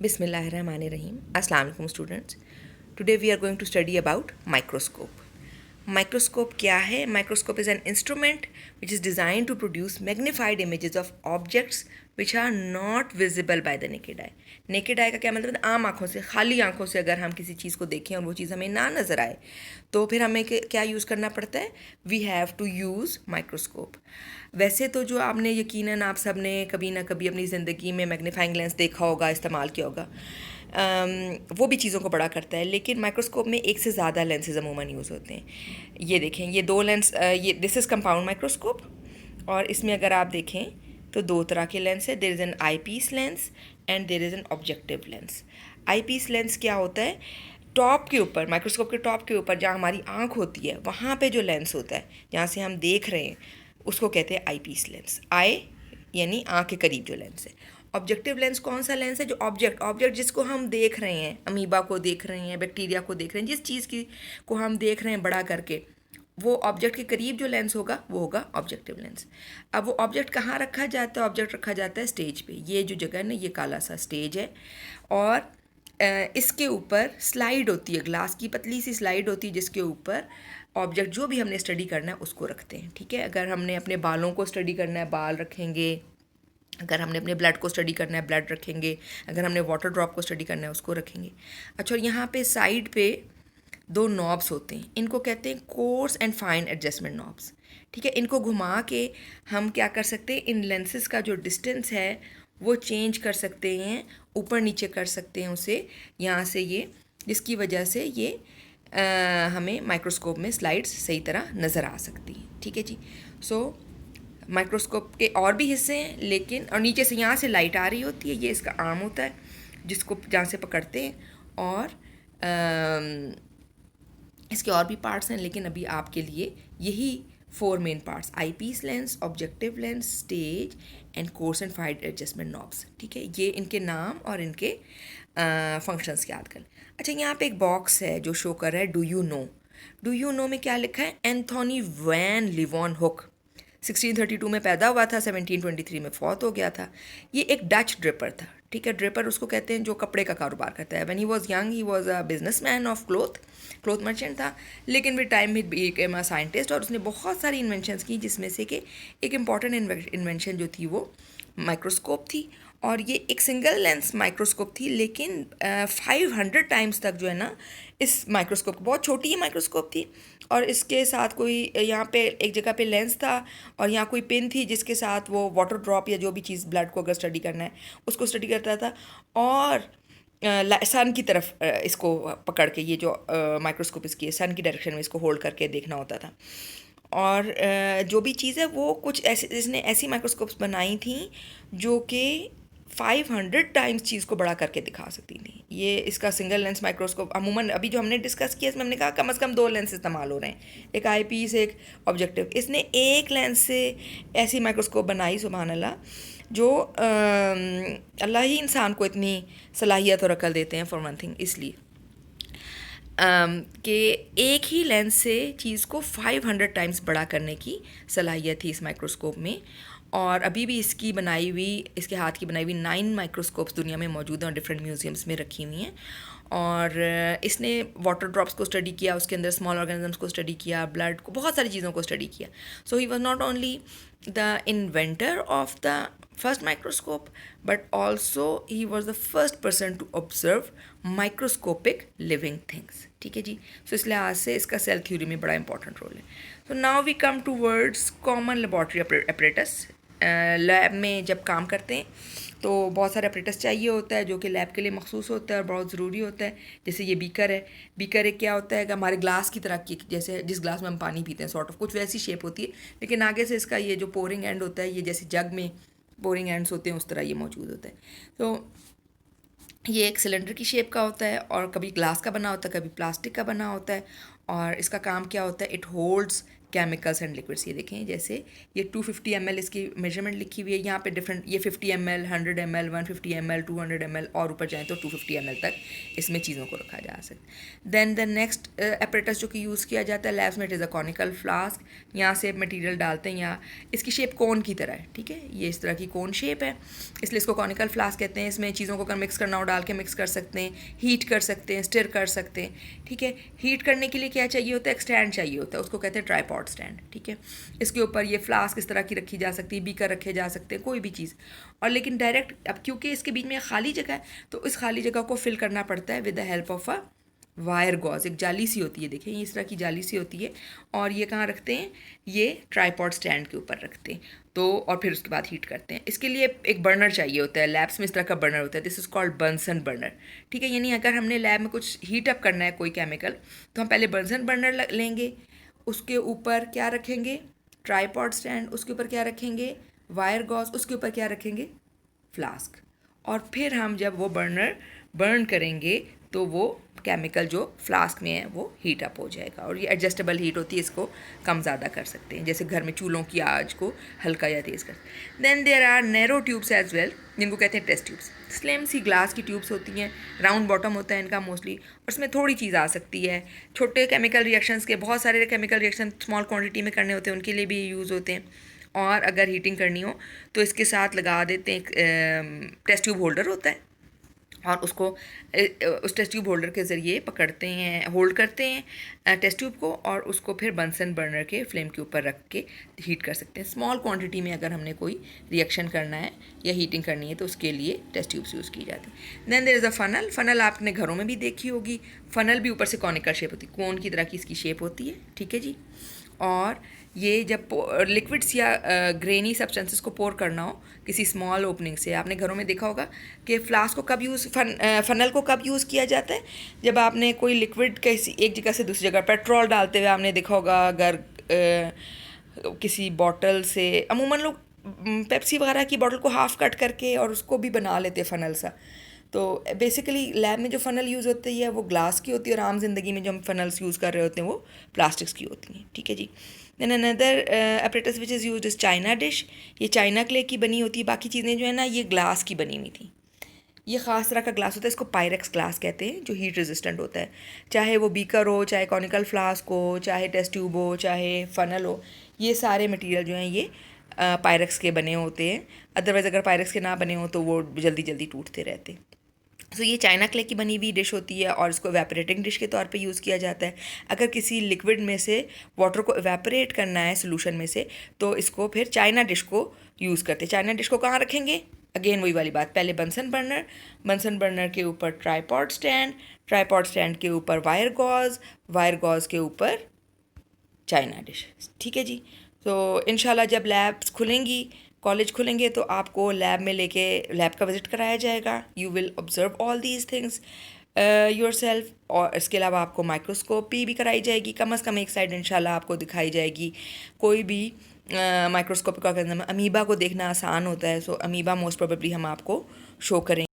Bismillahirrahmanirrahim. Assalamu alaikum students. Today we are going to study about microscope. Microscope क्या है? Microscope is an instrument which is designed to produce magnified images of objects which are not visible by the naked eye. Naked eye का क्या मतलब है? आम आँखों से, खाली आँखों से अगर हम किसी चीज़ को देखें और वो चीज़ हमें ना नज़र आए तो फिर हमें क्या यूज़ करना पड़ता है? We have to use microscope. वैसे तो जो आपने यकीनन आप सब ने कभी ना कभी अपनी ज़िंदगी में मैग्नीफाइंग लेंस देखा होगा, इस्तेमाल किया होगा. वो भी चीज़ों को बड़ा करता है, लेकिन माइक्रोस्कोप में एक से ज़्यादा लेंसेज अमूमन यूज़ होते हैं. ये देखें, ये दो लेंस, ये दिस इज़ कंपाउंड माइक्रोस्कोप, और इसमें अगर आप देखें तो दो तरह के लेंस है. There is an eyepiece lens and there is an objective lens. Eyepiece lens क्या होता है? टॉप के ऊपर, माइक्रोस्कोप के टॉप के ऊपर जहाँ हमारी आँख होती है वहाँ पे जो लेंस होता है जहाँ से हम देख रहे हैं उसको कहते हैं आई पीस लेंस. आई यानी आँख के करीब जो लेंस है. ऑब्जेक्टिव लेंस कौन सा लेंस है? जो ऑब्जेक्ट जिसको हम देख रहे हैं, अमीबा को देख रहे हैं, बैक्टीरिया को देख रहे हैं, जिस चीज़ की को हम देख रहे हैं बड़ा करके, वो ऑब्जेक्ट के करीब जो लेंस होगा वो होगा ऑब्जेक्टिव लेंस. अब वो ऑब्जेक्ट कहाँ रखा जाता है? ऑब्जेक्ट रखा जाता है स्टेज पे. ये जो जगह है ना, ये काला सा स्टेज है, और इसके ऊपर स्लाइड होती है, ग्लास की पतली सी स्लाइड होती है जिसके ऊपर ऑब्जेक्ट जो भी हमने स्टडी करना है उसको रखते हैं. ठीक है, अगर हमने अपने बालों को स्टडी करना है बाल रखेंगे, अगर हमने अपने ब्लड को स्टडी करना है ब्लड रखेंगे, अगर हमने वाटर ड्रॉप को स्टडी करना है उसको रखेंगे. अच्छा, और यहाँ पे साइड पे दो नॉब्स होते हैं, इनको कहते हैं course and fine adjustment knobs. ठीक है, इनको घुमा के हम क्या कर सकते हैं? इन लेंसेज का जो डिस्टेंस है वो चेंज कर सकते हैं, ऊपर नीचे कर सकते हैं उसे, यहाँ से ये, जिसकी वजह से ये हमें माइक्रोस्कोप में स्लाइड्स सही तरह नज़र आ सकती हैं. ठीक है जी. सो माइक्रोस्कोप के और भी हिस्से हैं, लेकिन और नीचे से यहाँ से लाइट आ रही होती है, ये इसका आर्म होता है जिसको जहाँ से पकड़ते हैं, और इसके और भी पार्ट्स हैं, लेकिन अभी आपके लिए यही 4 main parts: eyepiece lens, objective lens, stage and coarse and fine adjustment knobs. ठीक है, ये इनके नाम और इनके फंक्शंस याद कर. अच्छा, यहाँ पे एक बॉक्स है जो शो कर रहा है do you know. Do you know में क्या लिखा है? एंथोनी वैन लिवॉन हुक 1632 में पैदा हुआ था, 1723 में फौत हो गया था. ये एक डच ड्रिपर था. ठीक है, ड्रिपर उसको कहते हैं जो कपड़े का कारोबार करता है. When he was young he was a businessman of cloth merchant था, लेकिन with time he became a scientist, और उसने बहुत सारी इन्वेंशंस की, जिसमें से कि एक इम्पॉर्टेंट इन्वेंशन जो थी वो माइक्रोस्कोप थी. और ये एक सिंगल लेंस माइक्रोस्कोप थी, लेकिन 500 टाइम्स तक जो है ना, इस माइक्रोस्कोप, बहुत छोटी ही माइक्रोस्कोप थी, और इसके साथ कोई यहाँ पे एक जगह पे लेंस था, और यहाँ कोई पिन थी जिसके साथ वो वाटर ड्रॉप या जो भी चीज़ ब्लड को अगर स्टडी करना है उसको स्टडी करता था, और सन की तरफ इसको पकड़ के, ये जो माइक्रोस्कोप इसकी है, सन की डायरेक्शन में इसको होल्ड करके देखना होता था. और जो भी चीज़ है वो कुछ ऐसे, इसने ऐसी माइक्रोस्कोप्स बनाई थी जो कि 500 टाइम्स चीज़ को बड़ा करके दिखा सकती थी. ये इसका सिंगल लेंस माइक्रोस्कोप, अमूमन अभी जो हमने डिस्कस किया इसमें हमने कहा कम से कम 2 लेंस इस्तेमाल हो रहे हैं, एक आई पीस एक ऑब्जेक्टिव. इसने एक लेंस से ऐसी माइक्रोस्कोप बनाई, सुभान अल्लाह, जो अल्लाह ही इंसान को इतनी सलाहियत और अकल देते हैं फॉर वन थिंग, इसलिए कि एक ही लेंस से चीज़ को 500 टाइम्स बड़ा करने की सलाहियत थी इस माइक्रोस्कोप में. और अभी भी इसकी बनाई हुई, इसके हाथ की बनाई हुई 9 माइक्रोस्कोप्स दुनिया में मौजूद हैं और डिफरेंट म्यूजियम्स में रखी हुई हैं. और इसने वाटर ड्रॉप्स को स्टडी किया, उसके अंदर स्मॉल ऑर्गेनिजम्स को स्टडी किया, ब्लड को, बहुत सारी चीज़ों को स्टडी किया. So he was not only the inventor of the first microscope, but also he was the first person to observe microscopic living things. ठीक है जी. सो इस लिहाज से इसका सेल थ्योरी में बड़ा इंपॉर्टेंट रोल है. So now we come towards common laboratory apparatus. Lab में जब काम करते हैं तो बहुत सारे अपरेटस चाहिए होता है जो कि लैब के लिए मखसूस होता है और बहुत ज़रूरी होता है. जैसे ये बीकर है. बीकर एक क्या होता है कि हमारे ग्लास की तरह की, जैसे जिस ग्लास में हम पानी पीते हैं, सॉर्ट ऑफ कुछ वैसी शेप होती है, लेकिन आगे से इसका ये जो पोरिंग एंड होता है, ये जैसे जग में पोरिंग एंड्स होते हैं उस तरह ये मौजूद होता है. तो ये एक सिलेंडर की शेप का होता है, और कभी ग्लास का बना होता है, कभी प्लास्टिक का बना होता है. और इसका काम क्या होता है? It holds chemicals and liquids. ये देखें, जैसे ये 250 ml इसकी मेजरमेंट लिखी हुई है, यहाँ पे डिफरेंट, ये 50 ml, 100 ml, 150 ml, 200 ml और ऊपर जाएँ तो 250 ml तक इसमें चीज़ों को रखा जा सकता। देन द नेक्स्ट एपरेटस जो कि यूज़ किया जाता है लैब्स में, it is a conical flask. यहाँ से मटेरियल डालते हैं, यहाँ इसकी शेप कोन की तरह है, ठीक है, ये इस तरह की कोन शेप है, इसलिए इसको कॉनिकल फ्लास्क कहते हैं। इसमें चीज़ों को अगर मिक्स करना हो डाल के मिक्स कर सकते हैं, हीट कर सकते हैं, स्टिर कर सकते हैं, ठीक है। हीट करने के लिए क्या चाहिए होता है, एक स्टैंड चाहिए होता है, उसको कहते हैं ट्राइपॉड स्टैंड, ठीक है। इसके ऊपर ये फ्लास्क इस तरह की रखी जा सकती है, बीकर रखे जा सकते हैं, कोई भी चीज़। और लेकिन डायरेक्ट अब क्योंकि इसके बीच में खाली जगह है तो इस खाली जगह को फिल करना पड़ता है with the help of a wire gauze. एक जाली सी होती है, देखिए इस तरह की जाली सी होती है, और ये कहाँ रखते हैं, ये ट्राइपॉड स्टैंड के ऊपर रखते हैं। तो और फिर उसके बाद हीट करते हैं। इसके लिए एक बर्नर चाहिए होता है, लैब्स में इस तरह का बर्नर होता है, this is called Bunsen burner, ठीक है। यानी अगर हमने लैब में कुछ हीट अप करना है कोई केमिकल, तो हम पहले बंसन बर्नर लेंगे, उसके ऊपर क्या रखेंगे, ट्राइपॉड स्टैंड, उसके ऊपर क्या रखेंगे, वायर गॉज, उसके ऊपर क्या रखेंगे, फ्लास्क। और फिर हम जब वो बर्नर बर्न करेंगे तो वो केमिकल जो फ्लास्क में है वो हीट अप हो जाएगा। और ये एडजस्टेबल हीट होती है, इसको कम ज़्यादा कर सकते हैं, जैसे घर में चूल्हों की आग को हल्का या तेज़ कर। Then there are narrow tubes as well, जिनको कहते हैं टेस्ट ट्यूब्स। स्लिम सी ग्लास की ट्यूब्स होती हैं, राउंड बॉटम होता है इनका मोस्टली, और उसमें थोड़ी चीज़ आ सकती है। छोटे केमिकल रिएक्शंस के, बहुत सारे केमिकल रिएक्शन स्मॉल क्वान्टिटी में करने होते हैं, उनके लिए भी यूज़ होते हैं। और अगर हीटिंग करनी हो तो इसके साथ लगा देते हैं, एक टेस्ट ट्यूब होल्डर होता है, और उसको उस टेस्ट ट्यूब होल्डर के ज़रिए पकड़ते हैं, होल्ड करते हैं टेस्ट ट्यूब को, और उसको फिर बंसन बर्नर के फ्लेम के ऊपर रख के हीट कर सकते हैं। स्मॉल क्वांटिटी में अगर हमने कोई रिएक्शन करना है या हीटिंग करनी है तो उसके लिए टेस्ट ट्यूब्स यूज़ की जाती है। Then there is a funnel. Funnel आपने घरों में भी देखी होगी, फनल भी ऊपर से कॉनिकल शेप होती है, कोन की तरह की इसकी शेप होती है, ठीक है जी। और ये जब लिक्विड्स या ग्रेनी सब्सटेंसेस को पोर करना हो किसी स्मॉल ओपनिंग से, आपने घरों में देखा होगा कि फ्लास्क को कब यूज़, फनल को कब यूज़ किया जाता है, जब आपने कोई लिक्विड किसी एक जगह से दूसरी जगह, पेट्रोल डालते हुए आपने देखा होगा, अगर किसी बॉटल से, अमूमन लोग पेप्सी वगैरह की बॉटल को हाफ़ कट करके और उसको भी बना लेते हैं फ़नल सा। तो बेसिकली लैब में जो फ़नल यूज़ होती है वो ग्लास की होती है, और आम जिंदगी में जो हम फ़नल्स यूज़ कर रहे होते हैं वो प्लास्टिक्स की होती हैं, ठीक है जी। Then another apparatus which is used is china dish. ये चाइना क्ले की बनी होती है, बाकी चीज़ें जो है ना ये ग्लास की बनी हुई थी। ये ख़ास तरह का ग्लास होता है, इसको पायरेक्स ग्लास कहते हैं, जो हीट रेजिस्टेंट होता है। चाहे वो बीकर हो, चाहे कॉनिकल फ्लास्क हो, चाहे टेस्ट ट्यूब हो, चाहे फ़नल हो, ये सारे मटेरियल जो हैं ये पायरेक्स के बने होते हैं। अदरवाइज़ अगर पायरेक्स के ना बने हो तो वो जल्दी जल्दी टूटते रहते हैं। तो ये चाइना क्ले की बनी हुई डिश होती है, और इसको एवेपोरेटिंग डिश के तौर पे यूज़ किया जाता है। अगर किसी लिक्विड में से वाटर को एवेपोरेट करना है सोल्यूशन में से, तो इसको फिर चाइना डिश को यूज़ करते हैं। चाइना डिश को कहाँ रखेंगे, अगेन वही वाली बात, पहले बंसन बर्नर, बंसन बर्नर के ऊपर ट्राइपॉड स्टैंड, ट्राइपॉड स्टैंड के ऊपर वायर गॉज के ऊपर चाइना डिश, ठीक है जी। तो इंशाल्लाह जब लैब्स खुलेंगी, कॉलेज खुलेंगे, तो आपको लैब में लेके लैब का विज़िट कराया जाएगा। You will observe all these things yourself. और इसके अलावा आपको माइक्रोस्कोपी भी कराई जाएगी, कम से कम एक साइड इंशाल्लाह आपको दिखाई जाएगी। कोई भी माइक्रोस्कोप का अमीबा को देखना आसान होता है, सो अमीबा मोस्ट प्रोबेबली हम आपको शो करेंगे।